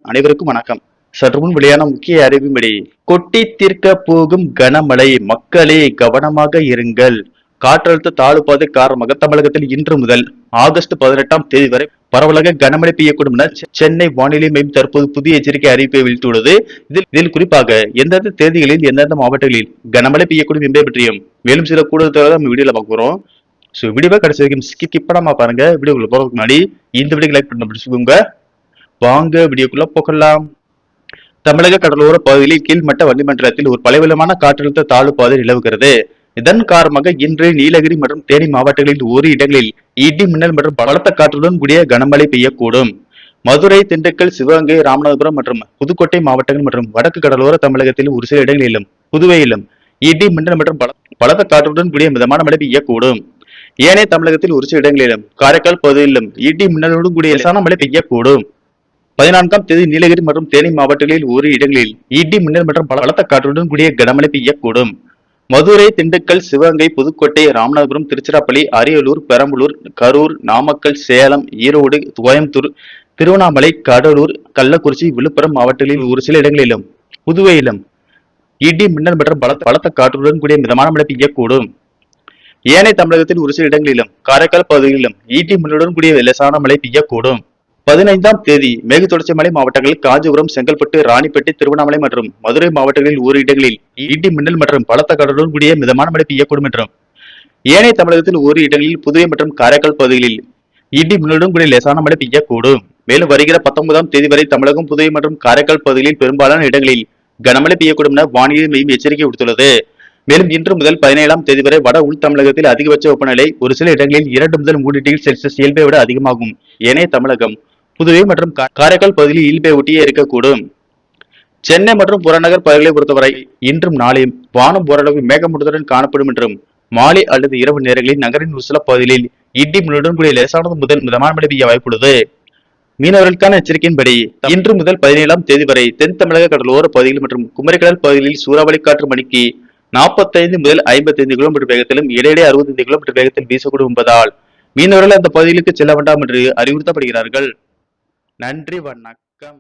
அனைவருக்கும் வணக்கம். சற்று முன் வெளியான முக்கிய அறிவின்படி கொட்டி தீர்க்க போகும் கனமழை, மக்களே கவனமாக இருங்கள். காற்றழுத்த தாழ்வு பாதை காரணமாக தமிழகத்தில் இன்று முதல் ஆகஸ்ட் 18ஆம் தேதி வரை பரவலாக கனமழை பெய்யக்கூடும் என சென்னை வானிலை மையம் தற்போது புதிய எச்சரிக்கை அறிவிப்பை வெளியிட்டுள்ளது. இதில் குறிப்பாக எந்தெந்த தேதிகளில் எந்தெந்த மாவட்டங்களில் கனமழை பெய்யக்கூடும் என்பதை பற்றியும் மேலும் சில கூடுதல் தகவலை நம்ம வீடியோல பார்க்க போறோம். வீடியோவை கடைசி வரைக்கும் ஸ்கிப் பண்ணாம பாருங்க. வீடியோக்குள்ள போறதுக்கு முன்னாடி இந்த வீடியோ லைக் பண்ண பிடிச்சுக்கோங்க. வாங்க வீடியோக்குள்ள போகலாம். தமிழக கடலோர பகுதியில் கீழ்மட்ட வளிமண்டலத்தில் ஒரு பலவீனமான காற்றழுத்த தாழ்வு பாதை நிலவுகிறது. இதன் காரணமாக இன்று நீலகிரி மற்றும் தேனி மாவட்டங்களில் ஒரு இடங்களில் இடி மின்னல் மற்றும் பலத்த காற்றுடன் கூடிய கனமழை பெய்யக்கூடும். மதுரை, திண்டுக்கல், சிவகங்கை, ராமநாதபுரம் மற்றும் புதுக்கோட்டை மாவட்டங்கள் மற்றும் வடக்கு கடலோர தமிழகத்தில் ஒரு சில இடங்களிலும் புதுவையிலும் இடி மின்னல் மற்றும் பலத்த காற்றுடன் கூடிய மிதமான மழை பெய்யக்கூடும். ஏனைய தமிழகத்தில் ஒரு சில இடங்களிலும் காரைக்கால் பகுதியிலும் இடி மின்னலுடன் கூடிய லேசான மழை பெய்யக்கூடும். 14ஆம் தேதி நீலகிரி மற்றும் தேனி மாவட்டங்களில் ஒரு இடங்களில் இடி மின்னல் மற்றும் பலத்த காற்றுடன் கூடிய கனமழை பெய்யக்கூடும். மதுரை, திண்டுக்கல், சிவகங்கை, புதுக்கோட்டை, ராமநாதபுரம், திருச்சிராப்பள்ளி, அரியலூர், பெரம்பலூர், கரூர், நாமக்கல், சேலம், ஈரோடு, கோயம்புத்தூர், திருவண்ணாமலை, கடலூர், கள்ளக்குறிச்சி, விழுப்புரம் மாவட்டங்களில் ஒரு சில இடங்களிலும் புதுவையிலும் இடி மின்னல் மற்றும் பலத்த காற்றுடன் கூடிய மிதமான மழை பெய்யக்கூடும். ஏனைய தமிழகத்தில் ஒரு சில இடங்களிலும் காரைக்கால் பகுதிகளிலும் இடி மின்னலுடன் கூடிய லேசான மழை பெய்யக்கூடும். 15ஆம் தேதி மேற்கு தொடர்ச்சி மலை மாவட்டங்கள் காஞ்சிபுரம், செங்கல்பட்டு, ராணிப்பேட்டை, திருவண்ணாமலை மற்றும் மதுரை மாவட்டங்களில் ஒரு இடங்களில் இடி மின்னல் மற்றும் பலத்த காற்றுடன் கூடிய மிதமான மழை பெய்யக்கூடும் என்றும், ஏனைய தமிழகத்தில் ஒரு இடங்களில் புதுவை மற்றும் காரைக்கால் பகுதிகளில் இடி மின்னலுடன் கூடிய லேசான மழை பெய்யக்கூடும். மேலும் வருகிற 19ஆம் தேதி வரை தமிழகம், புதுவை மற்றும் காரைக்கால் பகுதிகளில் பெரும்பாலான இடங்களில் கனமழை பெய்யக்கூடும் என வானிலை மையம் எச்சரிக்கை விடுத்துள்ளது. மேலும் இன்று முதல் 17ஆம் தேதி வரை வட உள் தமிழகத்தில் அதிகபட்ச வெப்பநிலை ஒரு சில இடங்களில் 2 முதல் 3 டிகிரி செல்சியஸ் இயல்பை விட அதிகமாகும். ஏனைய தமிழகம், புதுவை மற்றும் காரைக்கால் பகுதியில் இயல்பை ஒட்டியே இருக்கக்கூடும். சென்னை மற்றும் புறநகர் பகுதிகளை பொறுத்தவரை இன்றும் நாளையும் வானம் ஓரளவு மேகமூட்டத்துடன் காணப்படும் என்றும், மாலை அல்லது இரவு நேரங்களில் நகரின் ஒரு சில பகுதிகளில் இடி மின்னலுடன் கூடிய லேசானது முதல் மிதமான மழை பெய்ய வாய்ப்புள்ளது. மீனவர்களுக்கான எச்சரிக்கையின்படி இன்று முதல் 17ஆம் தேதி வரை தென் தமிழக கடலோர பகுதிகள் மற்றும் குமரிக்கடல் பகுதிகளில் சூறாவளி காற்று மணிக்கு 45 முதல் 55 கிலோமீட்டர் வேகத்திலும் இடையிடையே 65 கிலோமீட்டர் வேகத்தில் வீசக்கூடும் என்பதால் மீனவர்கள் அந்த பகுதிகளுக்கு செல்ல வேண்டாம் என்று அறிவுறுத்தப்படுகிறார்கள். நன்றி, வணக்கம்.